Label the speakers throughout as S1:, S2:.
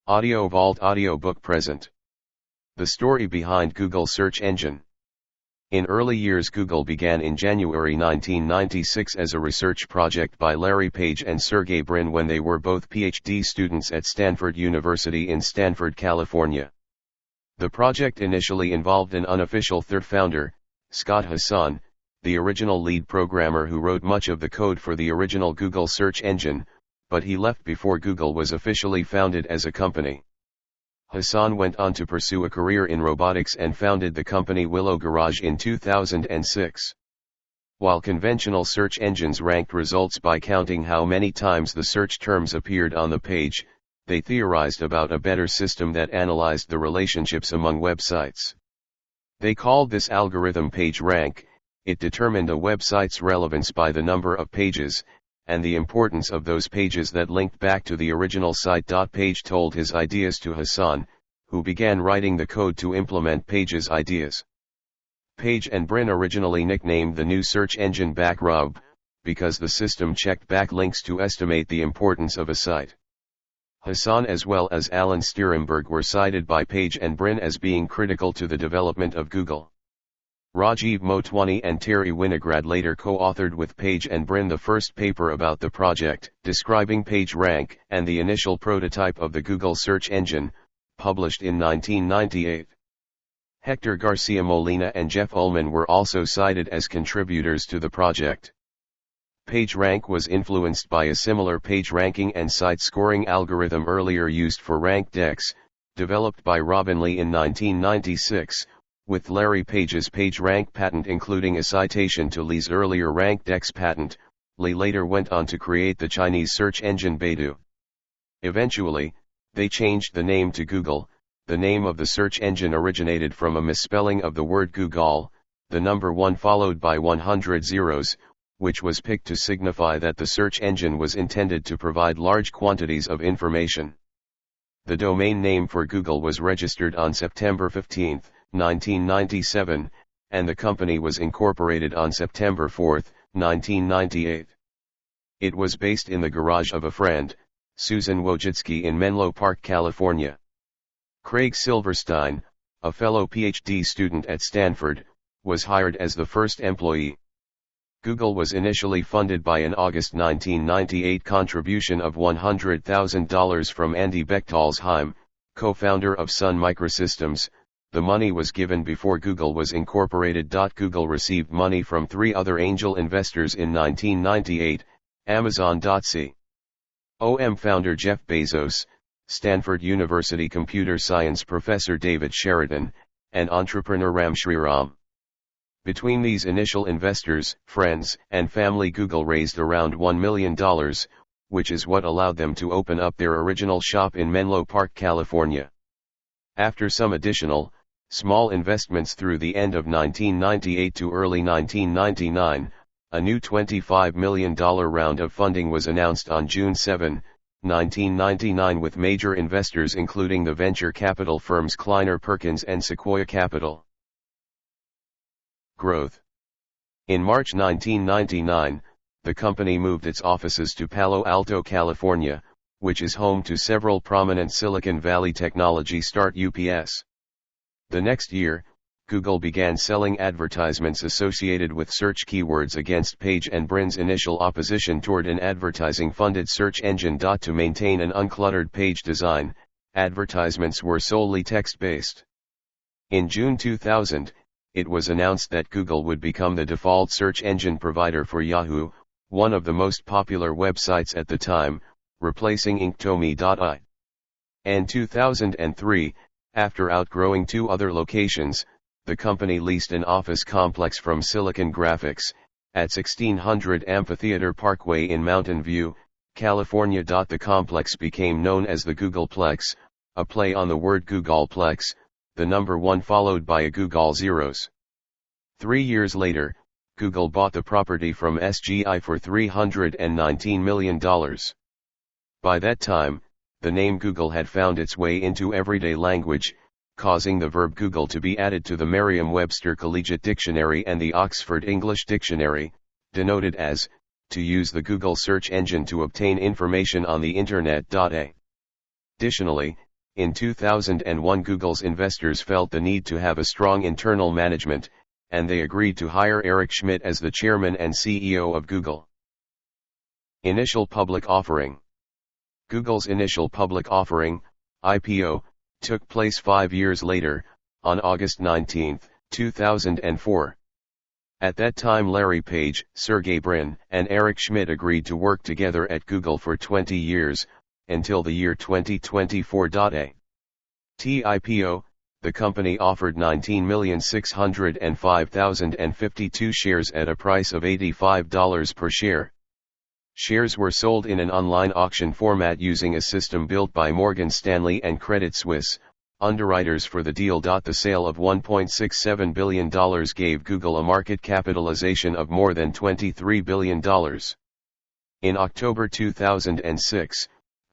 S1: Audio Vault Audiobook present. The story behind Google search engine. In early years, Google began in January 1996 as a research project by Larry Page and Sergey Brin when they were both PhD students at Stanford University in Stanford, California. The project initially involved an unofficial third founder, Scott Hassan, the original lead programmer who wrote much of the code for the original Google search engine, but he left before Google was officially founded as a company. Hassan went on to pursue a career in robotics and founded the company Willow Garage in 2006. While conventional search engines ranked results by counting how many times the search terms appeared on the page, they theorized about a better system that analyzed the relationships among websites. They called this algorithm PageRank. It determined a website's relevance by the number of pages, and the importance of those pages that linked back to the original site. Page told his ideas to Hassan, who began writing the code to implement Page's ideas. Page and Brin originally nicknamed the new search engine BackRub, because the system checked backlinks to estimate the importance of a site. Hassan as well as Alan Stierenberg were cited by Page and Brin as being critical to the development of Google. Rajiv Motwani and Terry Winograd later co-authored with Page and Brin the first paper about the project, describing PageRank and the initial prototype of the Google search engine, published in 1998. Hector Garcia Molina and Jeff Ullman were also cited as contributors to the project. PageRank was influenced by a similar page ranking and site scoring algorithm earlier used for RankDex, developed by Robin Lee in 1996. With Larry Page's PageRank patent including a citation to Lee's earlier RankDex patent, Lee later went on to create the Chinese search engine Baidu. Eventually, they changed the name to Google. The name of the search engine originated from a misspelling of the word Google, the number 1 followed by 100 zeros, which was picked to signify that the search engine was intended to provide large quantities of information. The domain name for Google was registered on September 15, 1997, and the company was incorporated on September 4, 1998. It was based in the garage of a friend, Susan Wojcicki in Menlo Park, California. Craig Silverstein, a fellow PhD student at Stanford, was hired as the first employee. Google was initially funded by an August 1998 contribution of $100,000 from Andy Bechtolsheim, co-founder of Sun Microsystems. The money was given before Google was incorporated. Google received money from 3 other angel investors in 1998, Amazon.com founder Jeff Bezos, Stanford University computer science professor David Sheridan, and entrepreneur Ram Shriram. Between these initial investors, friends, and family, Google raised around $1 million, which is what allowed them to open up their original shop in Menlo Park, California. After some additional, small investments through the end of 1998 to early 1999, a new $25 million round of funding was announced on June 7, 1999 with major investors including the venture capital firms Kleiner Perkins and Sequoia Capital. Growth. In March 1999, the company moved its offices to Palo Alto, California, which is home to several prominent Silicon Valley technology startups. The next year, Google began selling advertisements associated with search keywords against Page and Brin's initial opposition toward an advertising-funded search engine. To maintain an uncluttered page design, advertisements were solely text-based. In June 2000, it was announced that Google would become the default search engine provider for Yahoo, one of the most popular websites at the time, replacing Inktomi.ai. In 2003, after outgrowing 2 other locations, the company leased an office complex from Silicon Graphics, at 1600 Amphitheater Parkway in Mountain View, California. The complex became known as the Googleplex, a play on the word Googleplex, the number 1 followed by a Google zeros. 3 years later, Google bought the property from SGI for $319 million. By that time, the name Google had found its way into everyday language, causing the verb Google to be added to the Merriam-Webster Collegiate Dictionary and the Oxford English Dictionary, denoted as, to use the Google search engine to obtain information on the Internet. Additionally, In 2001, Google's investors felt the need to have a strong internal management, and they agreed to hire Eric Schmidt as the chairman and CEO of Google. Initial public offering. Google's initial public offering, IPO, took place 5 years later, on August 19, 2004. At that time, Larry Page, Sergey Brin, and Eric Schmidt agreed to work together at Google for 20 years, until the year 2024. At IPO, the company offered 19,605,052 shares at a price of $85 per share. Shares were sold in an online auction format using a system built by Morgan Stanley and Credit Suisse, underwriters for the deal. The sale of $1.67 billion gave Google a market capitalization of more than $23 billion. In October 2006,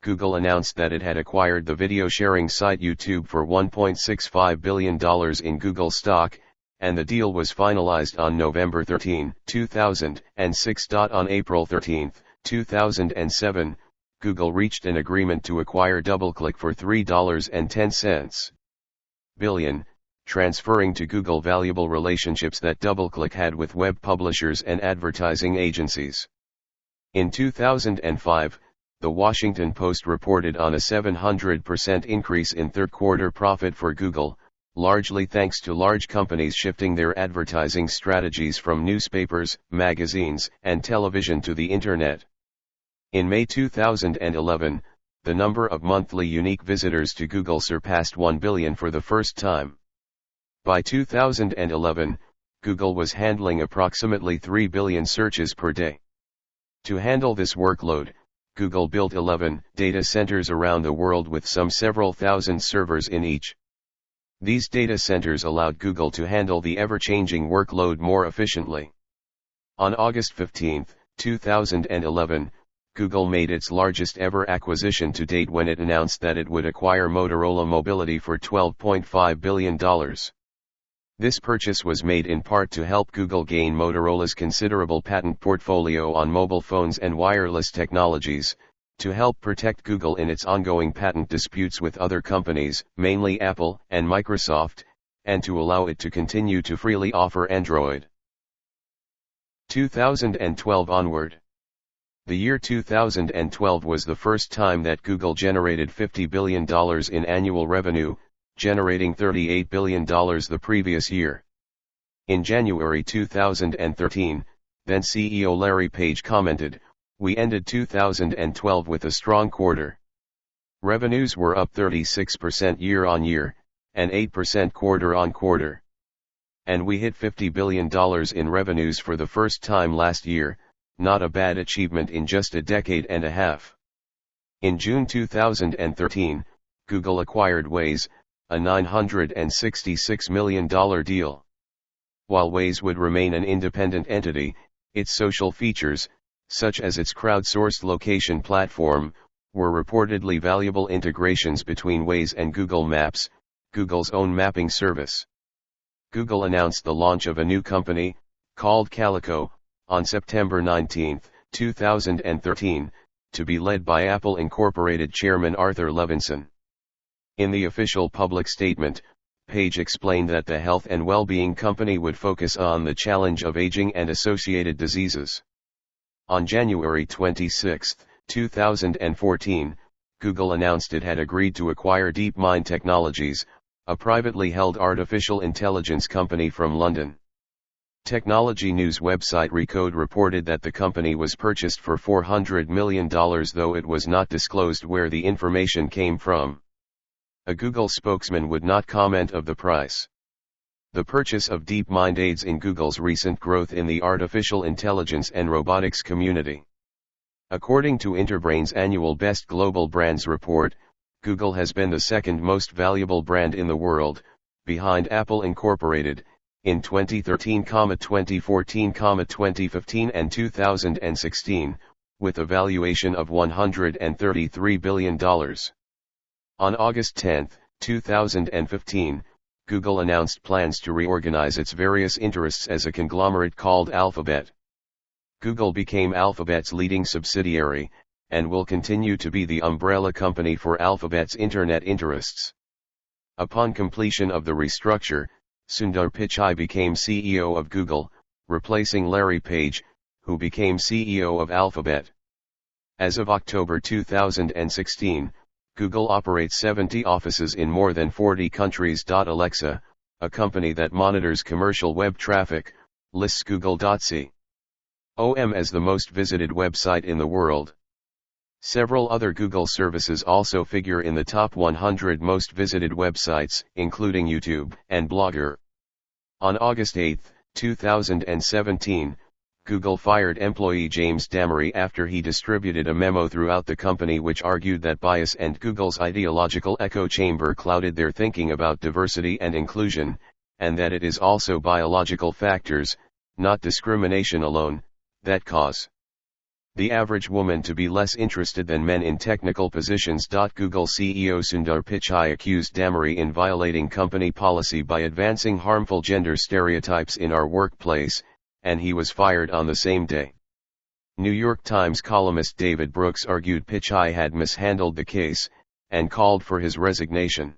S1: Google announced that it had acquired the video sharing site YouTube for $1.65 billion in Google stock, and the deal was finalized on November 13, 2006. On April 13, 2007, Google reached an agreement to acquire DoubleClick for $3.10 billion, transferring to Google valuable relationships that DoubleClick had with web publishers and advertising agencies. In 2005, The Washington Post reported on a 700% increase in third-quarter profit for Google, largely thanks to large companies shifting their advertising strategies from newspapers, magazines, and television to the Internet. In May 2011, the number of monthly unique visitors to Google surpassed 1 billion for the first time. By 2011, Google was handling approximately 3 billion searches per day. To handle this workload, Google built 11 data centers around the world with some several thousand servers in each. These data centers allowed Google to handle the ever-changing workload more efficiently. On August 15, 2011, Google made its largest ever acquisition to date when it announced that it would acquire Motorola Mobility for $12.5 billion. This purchase was made in part to help Google gain Motorola's considerable patent portfolio on mobile phones and wireless technologies, to help protect Google in its ongoing patent disputes with other companies, mainly Apple and Microsoft, and to allow it to continue to freely offer Android. 2012 onward. The year 2012 was the first time that Google generated $50 billion in annual revenue, generating $38 billion the previous year. In January 2013, then CEO Larry Page commented, "We ended 2012 with a strong quarter. Revenues were up 36% year-on-year, and 8% quarter-on-quarter. And we hit $50 billion in revenues for the first time last year, not a bad achievement in just a decade and a half." In June 2013, Google acquired Waze, a $966 million deal. While Waze would remain an independent entity, its social features, such as its crowdsourced location platform, were reportedly valuable integrations between Waze and Google Maps, Google's own mapping service. Google announced the launch of a new company, called Calico, on September 19, 2013, to be led by Apple Incorporated chairman Arthur Levinson. In the official public statement, Page explained that the health and well-being company would focus on the challenge of aging and associated diseases. On January 26, 2014, Google announced it had agreed to acquire DeepMind Technologies, a privately held artificial intelligence company from London. Technology news website Recode reported that the company was purchased for $400 million, though it was not disclosed where the information came from. A Google spokesman would not comment of the price. The purchase of DeepMind aids in Google's recent growth in the artificial intelligence and robotics community. According to Interbrain's annual Best Global Brands report, Google has been the second most valuable brand in the world, behind Apple Incorporated, in 2013, 2014, 2015 and 2016, with a valuation of $133 billion. On August 10, 2015, Google announced plans to reorganize its various interests as a conglomerate called Alphabet. Google became Alphabet's leading subsidiary, and will continue to be the umbrella company for Alphabet's internet interests. Upon completion of the restructure, Sundar Pichai became CEO of Google, replacing Larry Page, who became CEO of Alphabet. As of October 2016, Google operates 70 offices in more than 40 countries. Alexa, a company that monitors commercial web traffic, lists Google.com as the most visited website in the world. Several other Google services also figure in the top 100 most visited websites, including YouTube and Blogger. On August 8, 2017, Google fired employee James Damary after he distributed a memo throughout the company which argued that bias and Google's ideological echo chamber clouded their thinking about diversity and inclusion, and that it is also biological factors, not discrimination alone, that cause the average woman to be less interested than men in technical positions. Google CEO Sundar Pichai accused Damary in violating company policy by advancing harmful gender stereotypes in our workplace, and he was fired on the same day. New York Times columnist David Brooks argued Pichai had mishandled the case, and called for his resignation.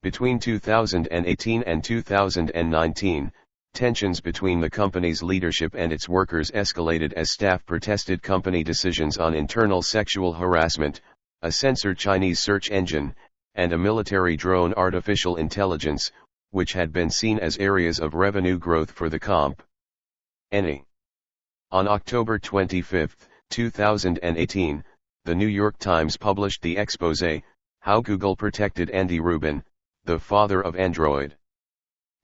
S1: Between 2018 and 2019, tensions between the company's leadership and its workers escalated as staff protested company decisions on internal sexual harassment, a censored Chinese search engine, and a military drone. Artificial intelligence, which had been seen as areas of revenue growth for the company. On October 25, 2018, the New York Times published the exposé, How Google Protected Andy Rubin, the Father of Android.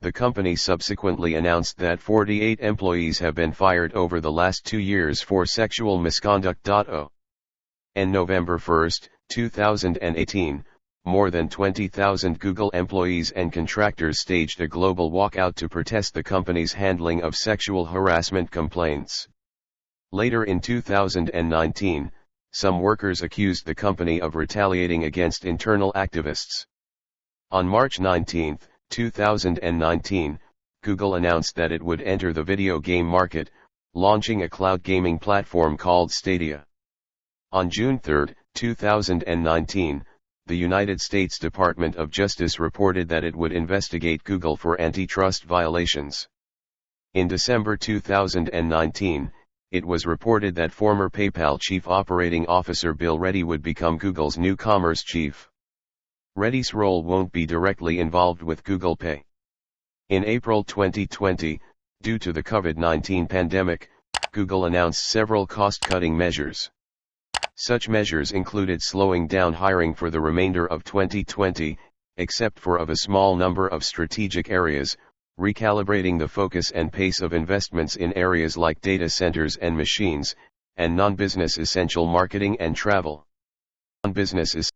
S1: The company subsequently announced that 48 employees have been fired over the last 2 years for sexual misconduct. On November 1, 2018, more than 20,000 Google employees and contractors staged a global walkout to protest the company's handling of sexual harassment complaints. Later in 2019, some workers accused the company of retaliating against internal activists. On March 19, 2019, Google announced that it would enter the video game market, launching a cloud gaming platform called Stadia. On June 3, 2019, the United States Department of Justice reported that it would investigate Google for antitrust violations. In December 2019, it was reported that former PayPal Chief Operating Officer Bill Ready would become Google's new commerce chief. Reddy's role won't be directly involved with Google Pay. In April 2020, due to the COVID-19 pandemic, Google announced several cost-cutting measures. Such measures included slowing down hiring for the remainder of 2020, except for a small number of strategic areas, recalibrating the focus and pace of investments in areas like data centers and machines, and non-business essential marketing and travel. Non-business